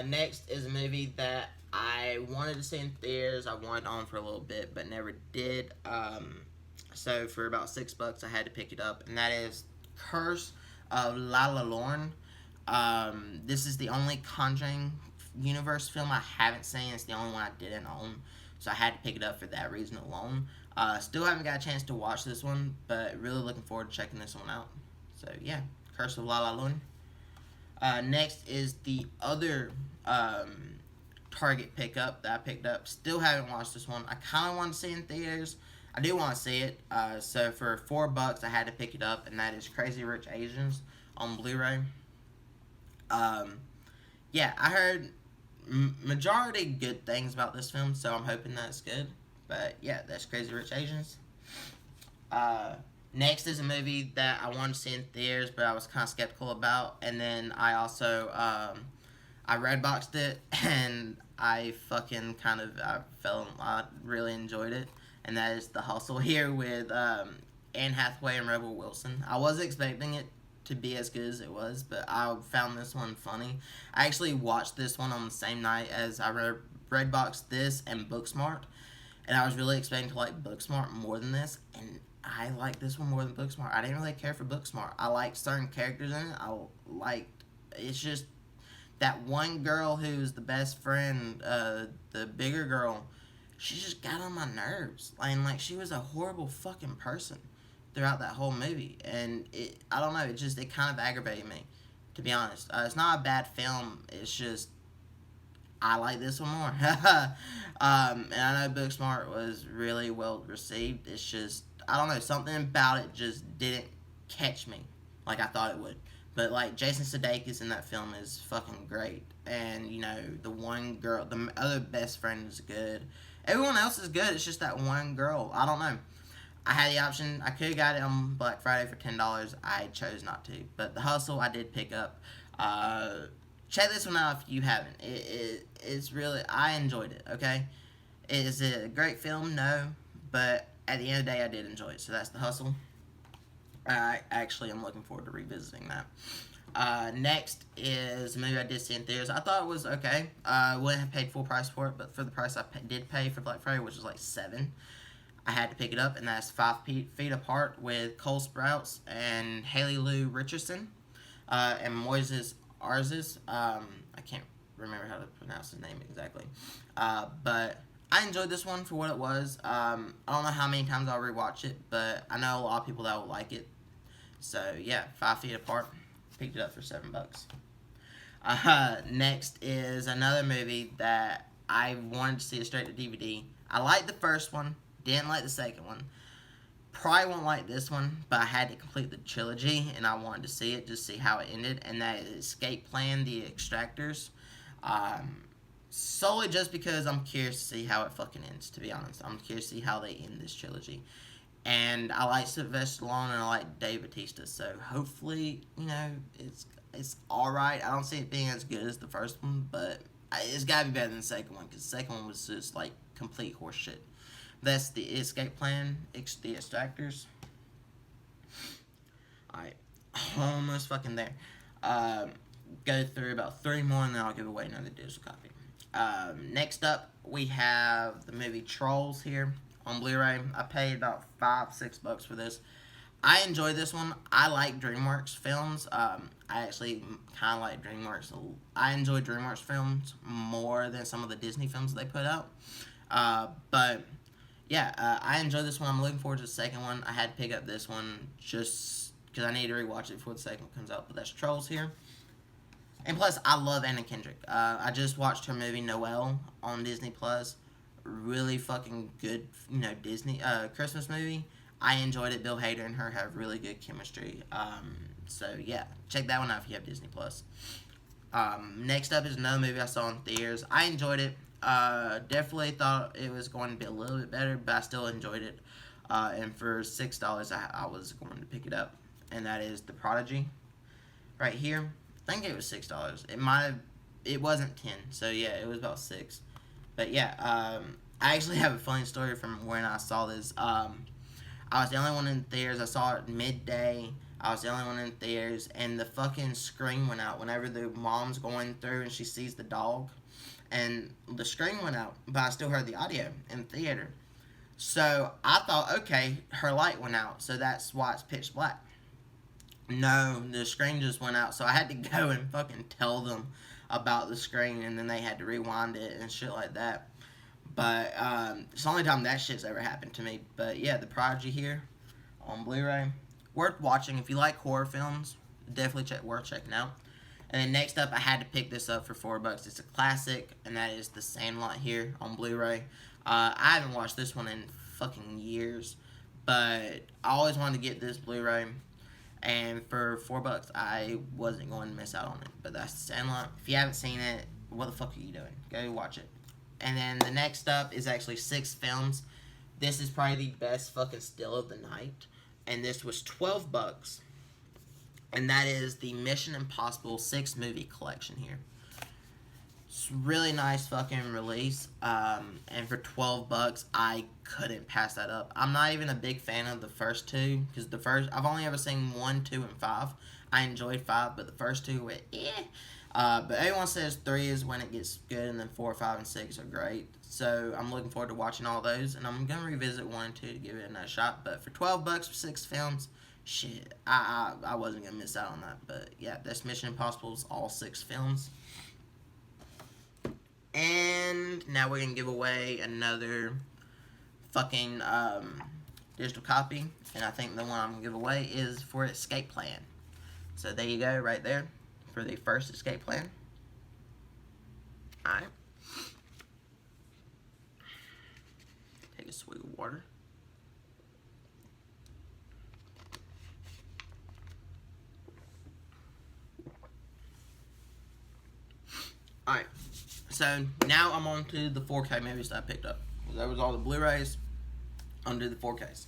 Next is a movie that I wanted to see in theaters. I wanted on for a little bit, but never did. So for about $6, I had to pick it up, and that is Curse of La Llorona. This is the only Conjuring universe film I haven't seen. It's the only one I didn't own, so I had to pick it up for that reason alone. Still haven't got a chance to watch this one, but really looking forward to checking this one out. So yeah, Curse of La Llorona. Next is the other Target pickup that I picked up. Still haven't watched this one. I kind of want to see it in theaters. I do want to see it, so for $4 I had to pick it up, and that is Crazy Rich Asians on Blu-ray. Yeah, I heard majority good things about this film, so I'm hoping that's good. But yeah, that's Crazy Rich Asians. Next is a movie that I wanted to see in theaters, but I was kind of skeptical about, and then I also I redboxed it, and I really enjoyed it. And that is The Hustle here with Anne Hathaway and Rebel Wilson. I wasn't expecting it to be as good as it was, but I found this one funny. I actually watched this one on the same night as I redboxed this and Booksmart, and I was really expecting to like Booksmart more than this, and I like this one more than Booksmart. I didn't really care for Booksmart. I liked certain characters in it. It's just that one girl who's the best friend, the bigger girl, she just got on my nerves. She was a horrible fucking person throughout that whole movie. And I don't know, it kind of aggravated me, to be honest. It's not a bad film. It's just, I like this one more. And I know Booksmart was really well received. It's just, I don't know, something about it just didn't catch me like I thought it would. But, Jason Sudeikis in that film is fucking great. And, the one girl, the other best friend is good. Everyone else is good. It's just that one girl. I don't know. I had the option. I could have got it on Black Friday for $10. I chose not to. But The Hustle I did pick up. Uh, check this one out if you haven't. It's really, I enjoyed it, okay? Is it a great film? No. But at the end of the day, I did enjoy it. So that's The Hustle. I actually am looking forward to revisiting that. Next is a movie I did see in theaters. I thought it was okay. I wouldn't have paid full price for it, but for the price I did pay for Black Friday, which was like $7, I had to pick it up, and that's 5 Feet Apart with Cole Sprouse and Haley Lou Richardson and Moises Arzes. I can't remember how to pronounce his name exactly, but I enjoyed this one for what it was. I don't know how many times I'll rewatch it, but I know a lot of people that will like it. So yeah, 5 Feet Apart. Picked it up for $7. Next is another movie that I wanted to see it straight to DVD. I liked the first one, didn't like the second one. Probably won't like this one, but I had to complete the trilogy, and I wanted to see it, just see how it ended, and that is Escape Plan, The Extractors. Solely just because I'm curious to see how it fucking ends, to be honest. I'm curious to see how they end this trilogy. And I like Sylvester Stallone and I like Dave Bautista, so hopefully, you know, it's alright. I don't see it being as good as the first one, but it's gotta be better than the second one, because the second one was just, like, complete horseshit. That's The Escape Plan, The Extractors. Alright, almost fucking there. Go through about 3 more, and then I'll give away another digital copy. Next up, we have the movie Trolls here on Blu-ray. I paid about $5-6 for this. I enjoyed this one. I like DreamWorks films. I actually kind of like DreamWorks. I enjoy DreamWorks films more than some of the Disney films they put out. But yeah, I enjoyed this one. I'm looking forward to the second one. I had to pick up this one just because I need to rewatch it before the second one comes out. But that's Trolls here. And plus, I love Anna Kendrick. I just watched her movie Noelle on Disney Plus. Really fucking good, you know, Disney Christmas movie. I enjoyed it. Bill Hader and her have really good chemistry. So yeah, check that one out if you have Disney Plus. Next up is another movie I saw in theaters. I enjoyed it. Definitely thought it was going to be a little bit better, but I still enjoyed it. And for $6, I was going to pick it up, and that is The Prodigy. Right here. I think it was $6. It wasn't 10, so yeah, it was about 6. But yeah, I actually have a funny story from when I saw this. I was the only one in theaters. I saw it midday. I was the only one in theaters, and the fucking screen went out whenever the mom's going through and she sees the dog, and the screen went out, but I still heard the audio in the theater. So I thought, okay, her light went out, so that's why it's pitch black. No, the screen just went out, so I had to go and fucking tell them about the screen, and then they had to rewind it and shit like that. But it's the only time that shit's ever happened to me. But yeah, The Prodigy here on Blu-ray, worth watching if you like horror films. Definitely worth checking out. And then next up, I had to pick this up for $4. It's a classic, and that is The Sandlot here on Blu-ray. I haven't watched this one in fucking years, but I always wanted to get this Blu-ray. And for $4, I wasn't going to miss out on it. But that's The Sandlot. If you haven't seen it, what the fuck are you doing? Go watch it. And then the next up is actually 6 films. This is probably the best fucking still of the night. And this was $12. And that is the Mission Impossible 6 movie collection here. It's really nice fucking release. And for $12, I couldn't pass that up. I'm not even a big fan of the first 2, because I've only ever seen 1, 2, and 5. I enjoyed 5, but the first 2 were but everyone says 3 is when it gets good, and then 4, 5, and 6 are great. So I'm looking forward to watching all those, and I'm gonna revisit 1 and 2 to give it another shot. But for $12 for 6 films, shit, I wasn't gonna miss out on that. But yeah, that's Mission Impossible's all 6 films. And now we're gonna give away another fucking digital copy, and I think the one I'm gonna give away is for Escape Plan. So there you go, right there, for the first Escape Plan. Alright. Take a swig of water. Alright. So now I'm on to the 4K movies that I picked up. That was all the Blu-rays. Under the 4Ks.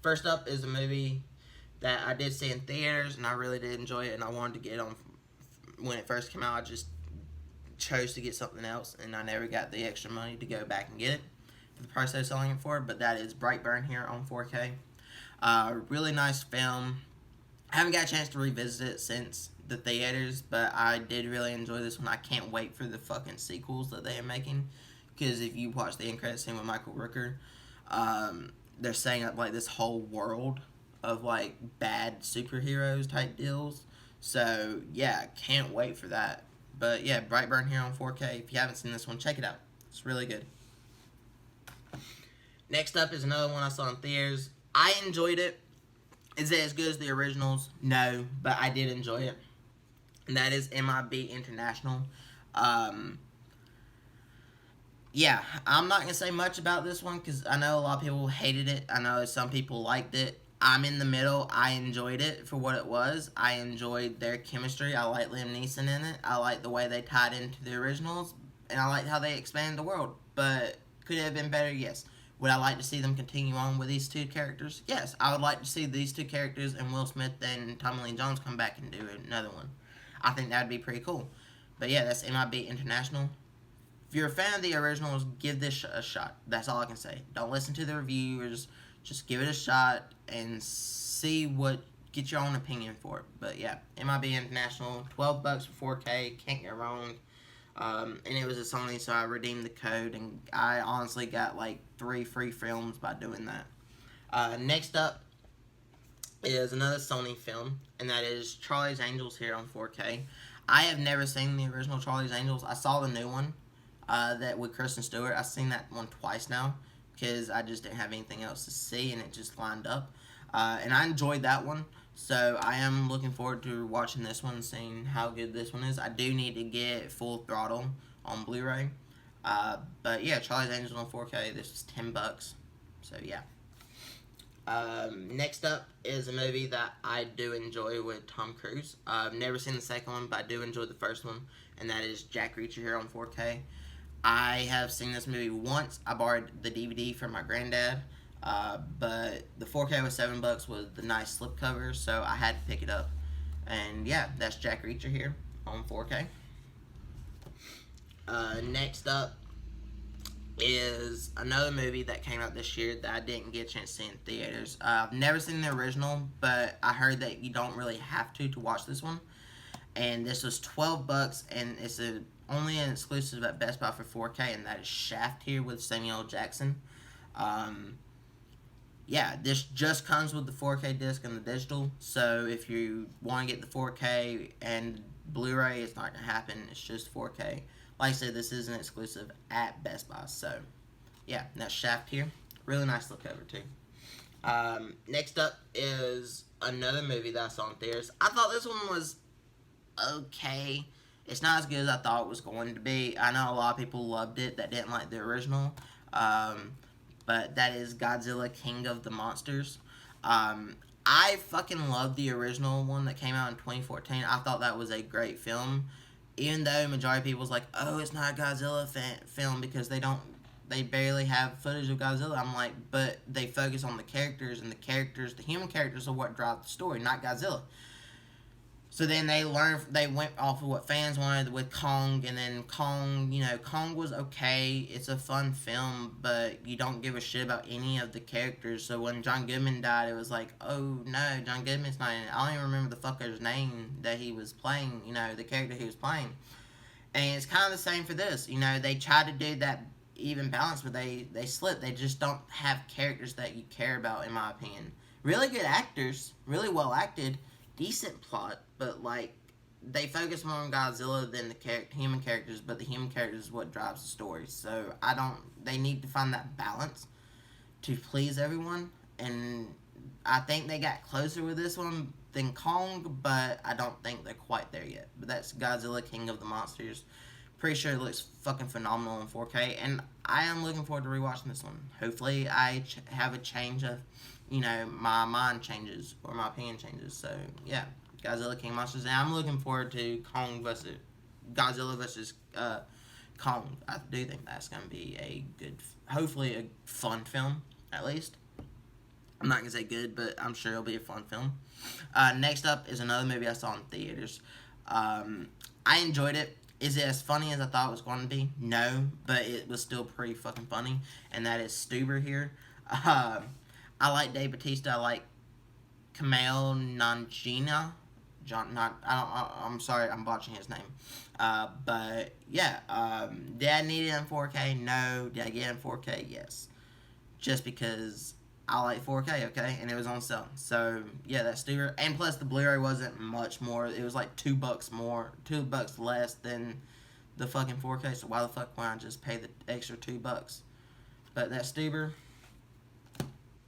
First up is a movie that I did see in theaters, and I really did enjoy it, and I wanted to get on when it first came out, I just chose to get something else, and I never got the extra money to go back and get it for the price I was selling it for. But that is Brightburn here on 4K. Really nice film. I haven't got a chance to revisit it since the theaters, but I did really enjoy this one. I can't wait for the fucking sequels that they are making, because if you watch the end credit scene with Michael Rooker, they're setting up like this whole world of like bad superheroes type deals. So yeah, can't wait for that. But yeah, Brightburn here on 4K. If you haven't seen this one, check it out. It's really good. Next up is another one I saw in theaters. I enjoyed it. Is it as good as the originals? No, but I did enjoy it. And that is MIB International. Yeah, I'm not going to say much about this one because I know a lot of people hated it. I know some people liked it. I'm in the middle. I enjoyed it for what it was. I enjoyed their chemistry. I like Liam Neeson in it. I like the way they tied into the originals. And I liked how they expanded the world. But could it have been better? Yes. Would I like to see them continue on with these two characters? Yes. I would like to see these two characters and Will Smith and Tommy Lee Jones come back and do another one. I think that would be pretty cool. But yeah, that's MIB International. If you're a fan of the originals, give this a shot. That's all I can say. Don't listen to the reviewers. Just give it a shot and see get your own opinion for it. But yeah, MIB International, $12 for 4K, can't get wrong. And it was a Sony, so I redeemed the code, and I honestly got like 3 free films by doing that. Next up is another Sony film, and that is Charlie's Angels here on 4K. I have never seen the original Charlie's Angels. I saw the new one, that with Kristen Stewart. I've seen that one twice now, because I just didn't have anything else to see, and it just lined up. And I enjoyed that one, so I am looking forward to watching this one and seeing how good this one is. I do need to get Full Throttle on Blu-ray. But yeah, Charlie's Angels on 4K, this was $10. So yeah. Next up is a movie that I do enjoy with Tom Cruise. I've never seen the second one, but I do enjoy the first one, and that is Jack Reacher here on 4K. I have seen this movie once. I borrowed the DVD from my granddad, but the 4K was $7 with the nice slipcover, so I had to pick it up. And yeah, that's Jack Reacher here on 4K. Next up is another movie that came out this year that I didn't get a chance to see in theaters. I've never seen the original, but I heard that you don't really have to watch this one. And this was $12, and it's only an exclusive at Best Buy for 4K, and that is Shaft here with Samuel L. Jackson. Yeah, this just comes with the 4K disc and the digital, so if you want to get the 4K and Blu-ray, it's not going to happen. It's just 4K. Like I said, this is an exclusive at Best Buy, so yeah, that's Shaft here. Really nice look over too. Next up is another movie that I saw in theaters. I thought this one was okay. It's not as good as I thought it was going to be. I know a lot of people loved it that didn't like the original, but that is Godzilla King of the Monsters. I fucking loved the original one that came out in 2014. I thought that was a great film, even though majority of people was like, oh, it's not a Godzilla film because they barely have footage of Godzilla. I'm like, but they focus on the characters, and the human characters are what drive the story, not Godzilla. So then they went off of what fans wanted with Kong, and then Kong, Kong was okay. It's a fun film, but you don't give a shit about any of the characters. So when John Goodman died, it was like, oh no, John Goodman's not in it. I don't even remember the fucker's name that he was playing, the character he was playing. And it's kind of the same for this. They tried to do that even balance, but they slipped. They just don't have characters that you care about, in my opinion. Really good actors, really well acted, decent plot, but they focus more on Godzilla than the human characters, but the human characters is what drives the story. So they need to find that balance to please everyone, and I think they got closer with this one than Kong, but I don't think they're quite there yet. But that's Godzilla King of the Monsters. Pretty sure it looks fucking phenomenal in 4K, and I am looking forward to rewatching this one. Hopefully I have a change of, my mind changes, or my opinion changes. So yeah, Godzilla King of Monsters, and I'm looking forward to Godzilla versus Kong. I do think that's going to be a good, hopefully a fun film, at least. I'm not going to say good, but I'm sure it'll be a fun film. Next up is another movie I saw in theaters. I enjoyed it. Is it as funny as I thought it was going to be? No, but it was still pretty fucking funny. And that is Stuber here. I like Dave Bautista. I like Kamal Nanjiani. I'm sorry, I'm botching his name. But yeah, did I need it in 4K? No. Did I get it in 4K? Yes. Just because I like 4K, okay, and it was on sale. So yeah, that's Stuber. And plus, the Blu-ray wasn't much more. It was like $2 more, $2 less than the fucking 4K. So why the fuck would I just pay the extra $2? But that's Stuber.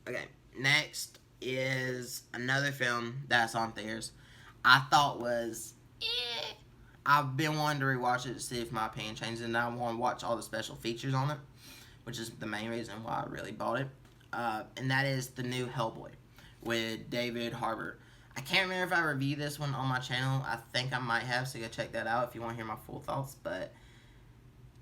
Okay, next is another film that's on theaters. I thought was, I've been wanting to rewatch it to see if my opinion changes, and I want to watch all the special features on it, which is the main reason why I really bought it. And that is the new Hellboy with David Harbour. I can't remember if I reviewed this one on my channel. I think I might have, so go check that out if you want to hear my full thoughts. But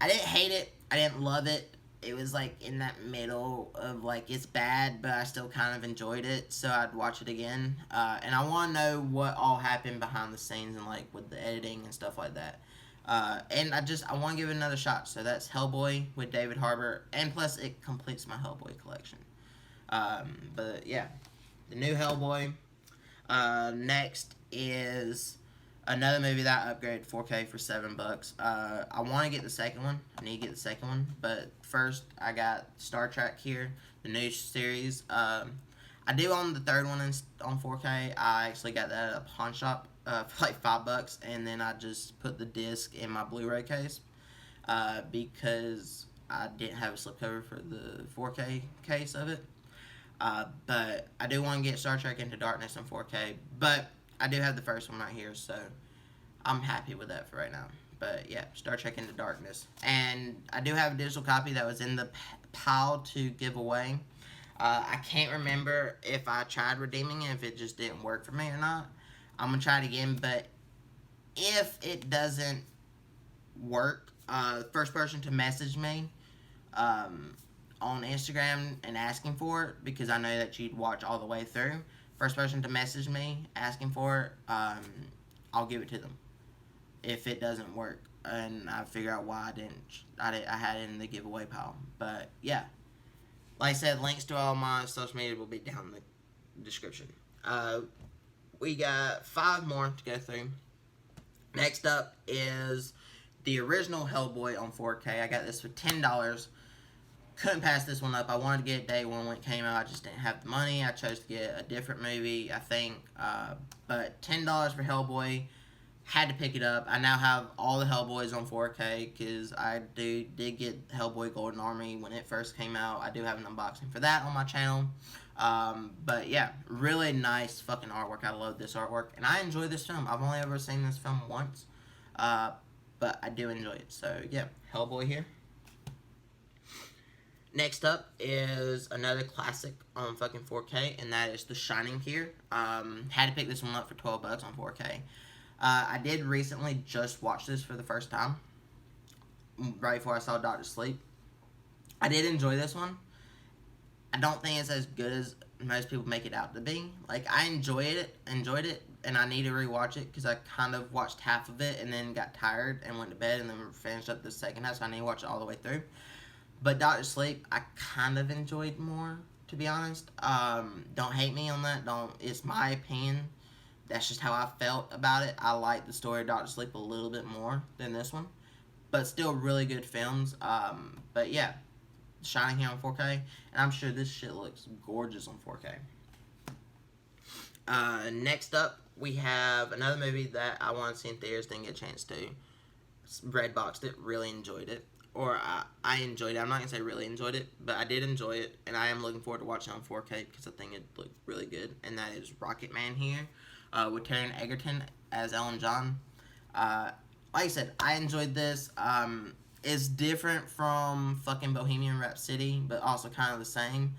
I didn't hate it. I didn't love it. It was like in that middle of like, it's bad, but I still kind of enjoyed it, so I'd watch it again. And I want to know what all happened behind the scenes and like with the editing and stuff like that. And I want to give it another shot. So that's Hellboy with David Harbour, and plus it completes my Hellboy collection. But yeah, the new Hellboy. Next is another movie that I upgraded 4K for $7. I want to get the second one. I need to get the second one. But first, I got Star Trek here, the new series. I do own the third one on 4K. I actually got that at a pawn shop for like $5, and then I just put the disc in my Blu-ray case because I didn't have a slipcover for the 4K case of it. But I do want to get Star Trek Into Darkness in 4K, but I do have the first one right here, so I'm happy with that for right now. But yeah, Star Trek Into Darkness. And I do have a digital copy that was in the pile to give away. I can't remember if I tried redeeming it, if it just didn't work for me or not. I'm going to try it again, but if it doesn't work, first person to message me on Instagram and asking for it, because I know that you'd watch all the way through. First person to message me asking for it, I'll give it to them if it doesn't work, and I figure out why I had it in the giveaway pile. But yeah, like I said, links to all my social media will be down in the description. We got 5 more to go through. Next up is the original Hellboy on 4K. I got this for $10. Couldn't pass this one up. I wanted to get it day one when it came out. I just didn't have the money. I chose to get a different movie, I think. But $10 for Hellboy. Had to pick it up. I now have all the Hellboys on 4K because I did get Hellboy Golden Army when it first came out. I do have an unboxing for that on my channel. But yeah, really nice fucking artwork. I love this artwork. And I enjoy this film. I've only ever seen this film once. But I do enjoy it. So yeah, Hellboy here. Next up is another classic on fucking 4K, and that is The Shining here. Had to pick this one up for $12 on 4K. I did recently just watch this for the first time, right before I saw Doctor Sleep. I did enjoy this one. I don't think it's as good as most people make it out to be. Like, I enjoyed it, and I need to rewatch it because I kind of watched half of it and then got tired and went to bed and then finished up the second half, so I need to watch it all the way through. But Doctor Sleep, I kind of enjoyed more, to be honest. Don't hate me on that. It's my opinion. That's just how I felt about it. I like the story of Doctor Sleep a little bit more than this one. But still really good films. But yeah, Shining here on 4K. And I'm sure this shit looks gorgeous on 4K. Next up, we have another movie that I want to see in theaters, didn't get a chance to. Redboxed it, really enjoyed it. Or I enjoyed it. I'm not going to say really enjoyed it, but I did enjoy it. And I am looking forward to watching it on 4K because I think it looked really good. And that is Rocket Man here with Taron Egerton as Ellen John. Like I said, I enjoyed this. It's different from fucking Bohemian Rhapsody, but also kind of the same.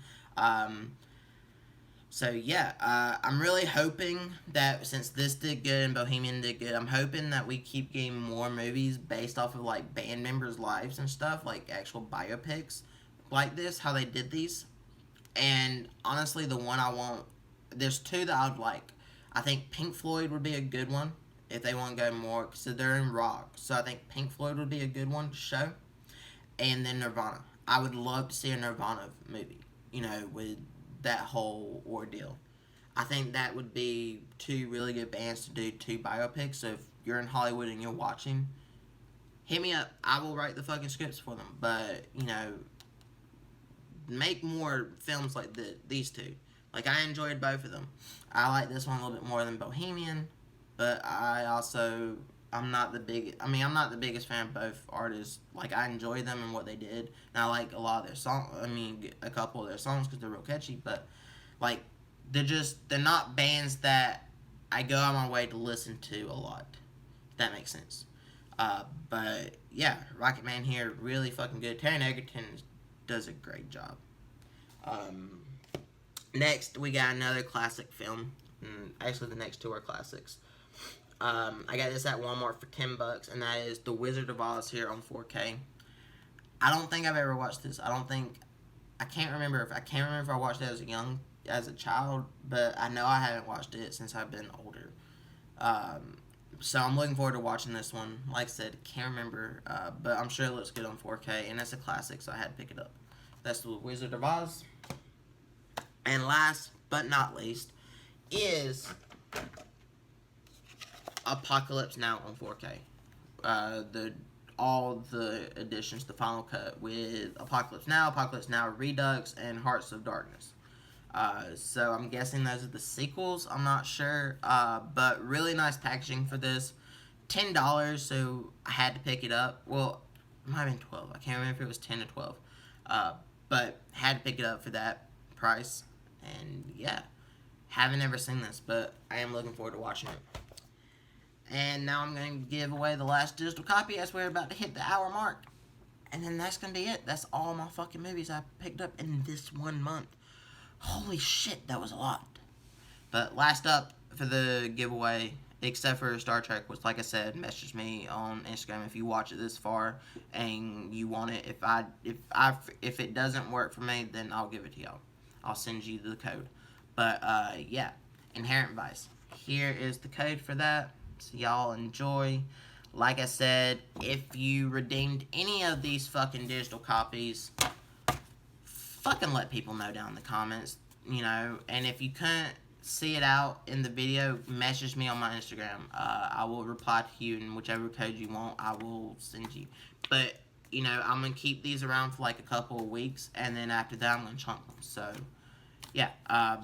So yeah, I'm really hoping that since this did good and Bohemian did good, I'm hoping that we keep getting more movies based off of like band members' lives and stuff, like actual biopics like this, how they did these. And honestly, the one I want, there's 2 that I would like. I think Pink Floyd would be a good one if they want to go more, considering rock. So I think Pink Floyd would be a good one to show. And then Nirvana. I would love to see a Nirvana movie, you know, with that whole ordeal. I think that would be two really good bands to do two biopics. So if you're in Hollywood and you're watching, hit me up. I will write the fucking scripts for them. But, you know, make more films like these two. Like, I enjoyed both of them. I like this one a little bit more than Bohemian, but I'm not the biggest fan of both artists. Like, I enjoy them and what they did, and I like a lot of their songs. A couple of their songs because they're real catchy, but, like, they're not bands that I go on my way to listen to a lot, if that makes sense. But, yeah, Rocket Man here, really fucking good. Taron Egerton does a great job. Next, we got another classic film. Actually, the next two are classics. I got this at Walmart for $10, and that is The Wizard of Oz here on 4K. I don't think I've ever watched this. I can't remember if I watched it as a child, but I know I haven't watched it since I've been older. So I'm looking forward to watching this one. Like I said, can't remember, but I'm sure it looks good on 4K, and it's a classic, so I had to pick it up. That's The Wizard of Oz. And last but not least is Apocalypse Now on 4K. All the editions, the final cut with Apocalypse Now Redux, and Hearts of Darkness. So I'm guessing those are the sequels. I'm not sure. But really nice packaging for this. $10, so I had to pick it up. Well, it might have been 12. I can't remember if it was 10 or 12. But had to pick it up for that price. And yeah, haven't ever seen this, but I am looking forward to watching it. And now I'm going to give away the last digital copy as we're about to hit the hour mark. And then that's going to be it. That's all my fucking movies I picked up in this 1 month. Holy shit, that was a lot. But last up for the giveaway, except for Star Trek, was, like I said, message me on Instagram if you watch it this far and you want it. If it doesn't work for me, then I'll give it to y'all. I'll send you the code. But, yeah, Inherent Vice. Here is the code for that. So y'all enjoy. Like I said, if you redeemed any of these fucking digital copies, fucking let people know down in the comments, you know. And if you couldn't see it out in the video, message me on my Instagram. I will reply to you, and whichever code you want, I will send you. But, you know, I'm going to keep these around for like a couple of weeks, and then after that, I'm going to chunk them. So, yeah,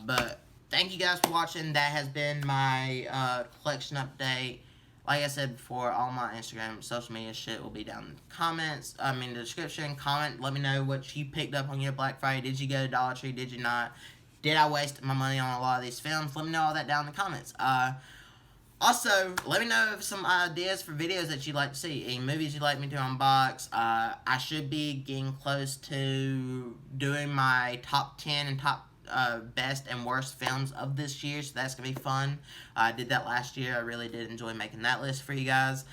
but thank you guys for watching. That has been my collection update. Like I said before, all my Instagram, social media shit will be down in the comments. In the description. Comment. Let me know what you picked up on your Black Friday. Did you go to Dollar Tree? Did you not? Did I waste my money on a lot of these films? Let me know all that down in the comments. Also, let me know some ideas for videos that you'd like to see. Any movies you'd like me to unbox. I should be getting close to doing my top 10 and top best and worst films of this year, so that's gonna be fun. I did that last year. I really did enjoy making that list for you guys.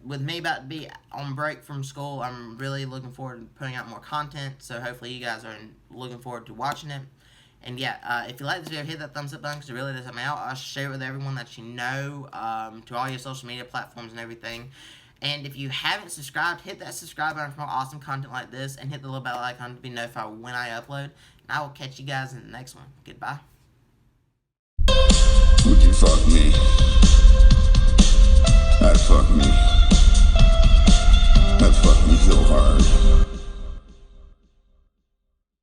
With me about to be on break from school, I'm really looking forward to putting out more content, so hopefully you guys are looking forward to watching it. And yeah, if you like this video, hit that thumbs up button because it really does help me out. I'll share it with everyone that you know, to all your social media platforms and everything. And if you haven't subscribed, hit that subscribe button for more awesome content like this, and hit the little bell icon to be notified when I upload. And I will catch you guys in the next one. Goodbye. Would you fuck me? I'd fuck me. I'd fuck me so hard.